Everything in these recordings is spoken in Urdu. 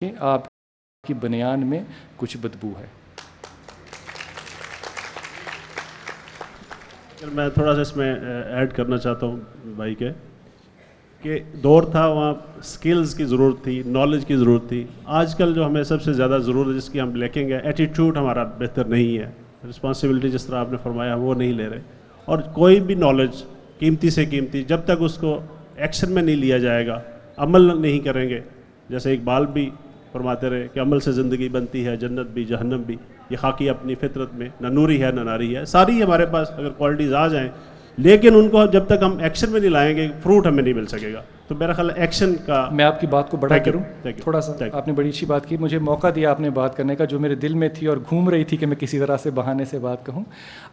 کہ آپ کی بنیان میں کچھ بدبو ہے۔ میں تھوڑا سا اس میں ایڈ کرنا چاہتا ہوں بھائی کے کہ دور تھا وہاں سکلز کی ضرورت تھی، نالج کی ضرورت تھی۔ آج کل جو ہمیں سب سے زیادہ ضرورت ہے جس کی ہم لیکنگ ہے، ایٹیٹیوڈ ہمارا بہتر نہیں ہے، رسپانسبلٹی جس طرح آپ نے فرمایا وہ نہیں لے رہے، اور کوئی بھی نالج قیمتی سے قیمتی جب تک اس کو ایکشن میں نہیں لیا جائے گا، عمل نہیں کریں گے، جیسے اقبال بھی فرماتے رہے کہ عمل سے زندگی بنتی ہے، جنت بھی جہنم بھی، یہ خاکی اپنی فطرت میں نہ نوری ہے نہ ناری ہے۔ ساری ہمارے پاس اگر کوالٹیز آ جائیں لیکن ان کو جب تک ہم ایکشن میں نہیں لائیں گے فروٹ ہمیں نہیں مل سکے گا۔ تو میرا خیال ایکشن کا، میں آپ کی بات کو بڑا کروں تھوڑا سا، Thank you. آپ نے بڑی اچھی بات کی، مجھے موقع دیا آپ نے بات کرنے کا جو میرے دل میں تھی اور گھوم رہی تھی کہ میں کسی طرح سے بہانے سے بات کہوں۔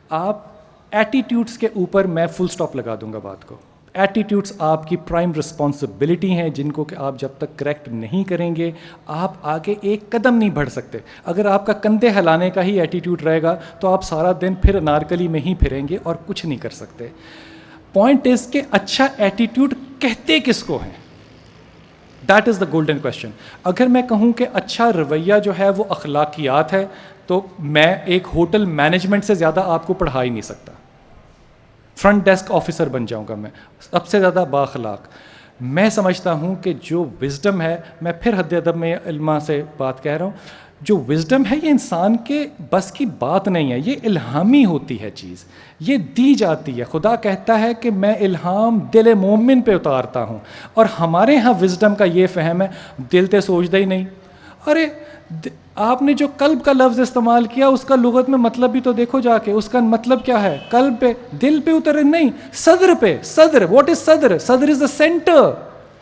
آپ ایٹیٹیوڈس کے اوپر میں فل سٹاپ لگا دوں گا بات کو۔ ایٹیٹیوڈس آپ کی پرائم رسپانسبلٹی ہیں جن کو کہ آپ جب تک کریکٹ نہیں کریں گے آپ آگے ایک قدم نہیں بڑھ سکتے۔ اگر آپ کا کندھے ہلانے کا ہی ایٹیٹیوڈ رہے گا تو آپ سارا دن پھر انارکلی میں ہی پھریں گے اور کچھ نہیں کر سکتے۔ پوائنٹ از کہ اچھا ایٹیٹیوڈ کہتے کس کو ہیں؟ That is the golden question. اگر میں کہوں کہ اچھا رویہ جو ہے وہ اخلاقیات ہے تو میں ایک ہوٹل مینجمنٹ سے زیادہ آپ کو پڑھا ہی نہیں سکتا، فرنٹ ڈیسک آفیسر بن جاؤں گا میں، سب سے زیادہ بااخلاق۔ میں سمجھتا ہوں کہ جو وزڈم ہے، میں پھر حد ادب میں علماء سے بات کہہ رہا ہوں، جو وزڈم ہے یہ انسان کے بس کی بات نہیں ہے، یہ الہامی ہوتی ہے چیز، یہ دی جاتی ہے۔ خدا کہتا ہے کہ میں الہام دل مومن پہ اتارتا ہوں، اور ہمارے ہاں وزڈم کا یہ فہم ہے دل تے سوچتا ہی نہیں۔ ارے آپ نے جو قلب کا لفظ استعمال کیا اس کا لغت میں مطلب بھی تو دیکھو جا کے، اس کا مطلب کیا ہے؟ قلب پہ، دل پہ اترے نہیں، صدر پہ۔ صدر، واٹ از صدر؟ صدر is the centre,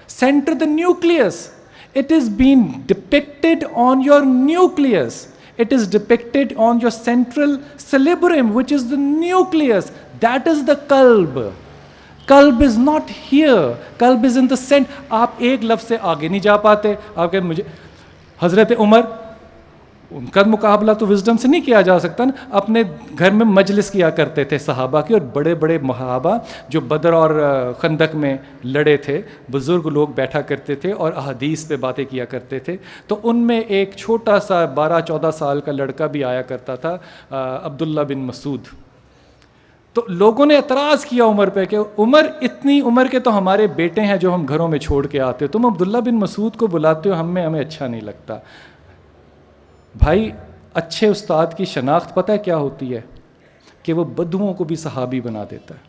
centre the nucleus. It is being depicted on your nucleus. It is depicted on your central cerebrum, which is the nucleus. That is the qalb. Qalb is not here. Qalb is in the center. آپ ایک لفظ سے آگے نہیں جا پاتے۔ آپ کہ مجھے حضرت عمر، ان کا مقابلہ تو وزڈم سے نہیں کیا جا سکتا نا۔ اپنے گھر میں مجلس کیا کرتے تھے صحابہ کی، اور بڑے بڑے صحابہ جو بدر اور خندق میں لڑے تھے، بزرگ لوگ بیٹھا کرتے تھے اور احادیث پہ باتیں کیا کرتے تھے۔ تو ان میں ایک چھوٹا سا 12-14 سال کا لڑکا بھی آیا کرتا تھا، عبداللہ بن مسعود۔ تو لوگوں نے اعتراض کیا عمر پہ کہ عمر، اتنی عمر کے تو ہمارے بیٹے ہیں جو ہم گھروں میں چھوڑ کے آتے، تم عبداللہ بن مسعود کو بلاتے ہو، ہمیں اچھا نہیں لگتا۔ بھائی اچھے استاد کی شناخت پتہ ہے کیا ہوتی ہے؟ کہ وہ بدوؤں کو بھی صحابی بنا دیتا ہے۔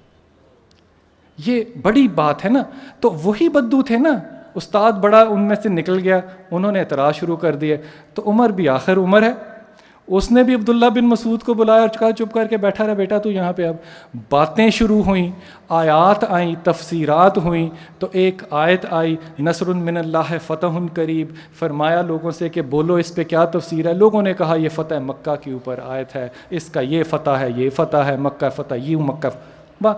یہ بڑی بات ہے نا۔ تو وہی بدو تھے نا، استاد بڑا ان میں سے نکل گیا، انہوں نے اعتراض شروع کر دیے۔ تو عمر بھی آخر عمر ہے، اس نے بھی عبداللہ بن مسعود کو بلایا اور کہا چپ کر کے بیٹھا رہا بیٹا تو یہاں پہ۔ اب باتیں شروع ہوئیں، آیات آئیں، تفسیرات ہوئیں۔ تو ایک آیت آئی، نصر من اللہ فتح قریب، فرمایا لوگوں سے کہ بولو اس پہ کیا تفسیر ہے۔ لوگوں نے کہا یہ فتح مکہ کے اوپر آیت ہے، اس کا یہ فتح ہے، یہ فتح ہے، مکہ فتح، یہ مکہ۔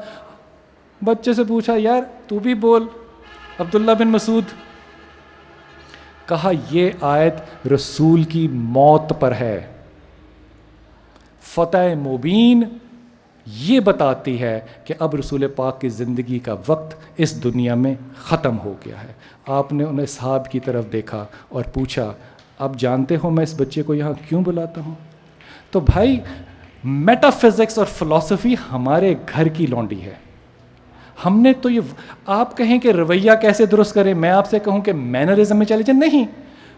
بچے سے پوچھا یار تو بھی بول عبداللہ بن مسعود۔ کہا یہ آیت رسول کی موت پر ہے، فتح مبین یہ بتاتی ہے کہ اب رسول پاک کی زندگی کا وقت اس دنیا میں ختم ہو گیا ہے۔ آپ نے انہیں صحاب کی طرف دیکھا اور پوچھا اب جانتے ہو میں اس بچے کو یہاں کیوں بلاتا ہوں؟ تو بھائی میٹا فزکس اور فلسفی ہمارے گھر کی لونڈی ہے۔ ہم نے تو یہ، آپ کہیں کہ رویہ کیسے درست کریں، میں آپ سے کہوں کہ مینرزم میں چلے جائیں، نہیں،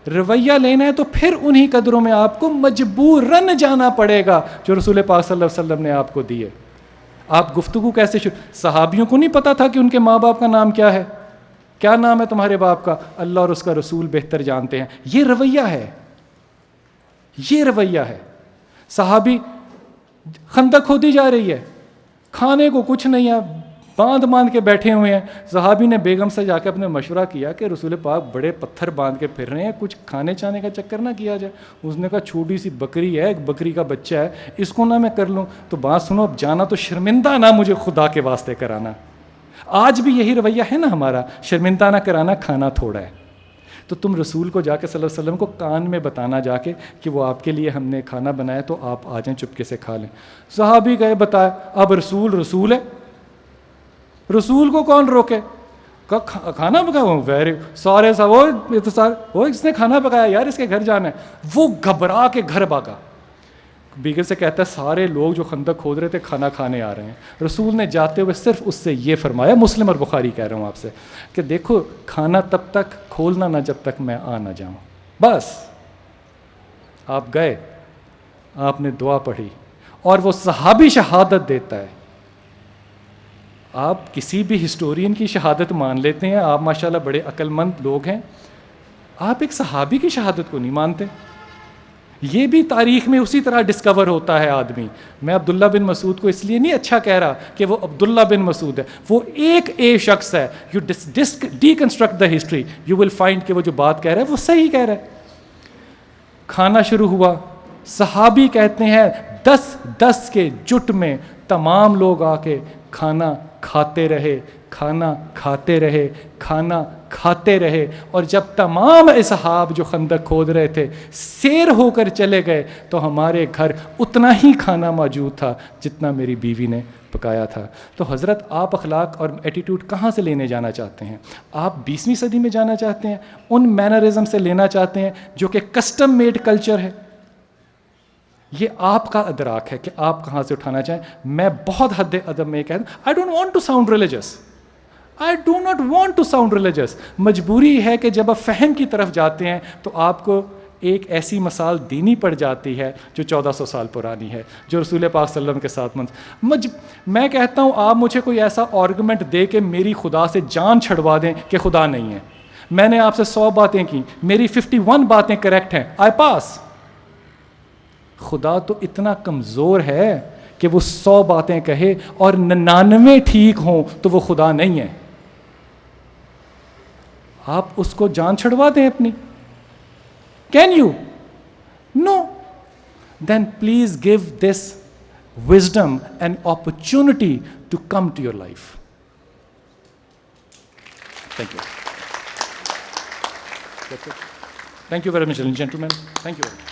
رویہ لینا ہے تو پھر انہی قدروں میں آپ کو مجبوراً جانا پڑے گا جو رسول پاک صلی اللہ علیہ وسلم نے آپ کو دیے۔ آپ گفتگو کیسے صحابیوں کو نہیں پتا تھا کہ ان کے ماں باپ کا نام کیا ہے؟ کیا نام ہے تمہارے باپ کا؟ اللہ اور اس کا رسول بہتر جانتے ہیں۔ یہ رویہ ہے، یہ رویہ ہے۔ صحابی خندق کھودی جا رہی ہے، کھانے کو کچھ نہیں ہے، باندھ کے بیٹھے ہوئے ہیں۔ صحابی نے بیگم سے جا کے اپنے مشورہ کیا کہ رسول پاک بڑے پتھر باندھ کے پھر رہے ہیں، کچھ کھانے چانے کا چکر نہ کیا جائے۔ اس نے کہا چھوٹی سی بکری ہے، ایک بکری کا بچہ ہے، اس کو نہ میں کر لوں؟ تو بات سنو، اب جانا تو شرمندہ نہ مجھے خدا کے واسطے کرانا۔ آج بھی یہی رویہ ہے نا ہمارا، شرمندہ نہ کرانا، کھانا تھوڑا ہے۔ تو تم رسول کو جا کے صلی اللہ علیہ وسلم کو کان میں بتانا جا کے کہ وہ آپ کے لیے ہم نے کھانا بنایا تو آپ آ جائیں چپکے سے کھا لیں۔ صحابی گئے بتایا، اب رسول ہے، رسول کو کون روکے؟ کھانا پکایا ہوں ویری سارے صاحب وہ اس نے کھانا پکایا یار اس کے گھر جانا ہے. وہ گھبرا کے گھر بھاگا. بیگم سے کہتا ہے سارے لوگ جو خندق کھود رہے تھے کھانا کھانے آ رہے ہیں. رسول نے جاتے ہوئے صرف اس سے یہ فرمایا, مسلم اور بخاری کہہ رہا ہوں آپ سے, کہ دیکھو کھانا تب تک کھولنا نہ جب تک میں آ نہ جاؤں. بس آپ گئے, آپ نے دعا پڑھی, اور وہ صحابی شہادت دیتا ہے. آپ کسی بھی ہسٹورین کی شہادت مان لیتے ہیں, آپ ماشاءاللہ بڑے عقل مند لوگ ہیں, آپ ایک صحابی کی شہادت کو نہیں مانتے. یہ بھی تاریخ میں اسی طرح ڈسکور ہوتا ہے آدمی. میں عبداللہ بن مسعود کو اس لیے نہیں اچھا کہہ رہا کہ وہ عبداللہ بن مسعود ہے, وہ ایک شخص ہے. You deconstruct the history, you will find کہ وہ جو بات کہہ رہا ہے وہ صحیح کہہ رہا ہے. کھانا شروع ہوا, صحابی کہتے ہیں 10 کے جٹ میں تمام لوگ آ کے کھانا کھاتے رہے, کھانا کھاتے رہے, کھانا کھاتے رہے. اور جب تمام اصحاب جو خندق کھود رہے تھے سیر ہو کر چلے گئے تو ہمارے گھر اتنا ہی کھانا موجود تھا جتنا میری بیوی نے پکایا تھا. تو حضرت آپ اخلاق اور ایٹیٹیوڈ کہاں سے لینے جانا چاہتے ہیں؟ آپ 20ویں صدی میں جانا چاہتے ہیں, ان مینرزم سے لینا چاہتے ہیں جو کہ کسٹم میڈ کلچر ہے. یہ آپ کا ادراک ہے کہ آپ کہاں سے اٹھانا چاہیں. میں بہت حد ادب میں کہتا ہوں, I don't want to sound religious, I do not want to sound religious. مجبوری ہے کہ جب آپ فہم کی طرف جاتے ہیں تو آپ کو ایک ایسی مثال دینی پڑ جاتی ہے جو 1400 سال پرانی ہے, جو رسول پاک صلی اللہ علیہ وسلم کے ساتھ میں کہتا ہوں آپ مجھے کوئی ایسا آرگومنٹ دے کے میری خدا سے جان چھڑوا دیں کہ خدا نہیں ہے. میں نے آپ سے 100 باتیں کی, میری 51 باتیں کریکٹ ہیں, آئی پاس. خدا تو اتنا کمزور ہے کہ وہ 100 باتیں کہے اور 99 ٹھیک ہوں تو وہ خدا نہیں ہے. آپ اس کو جان چھڑوا دیں اپنی. Can you? No. Then please give this wisdom and opportunity to come to your life. Thank you. Thank you very much, ladies and gentlemen. Thank you very much.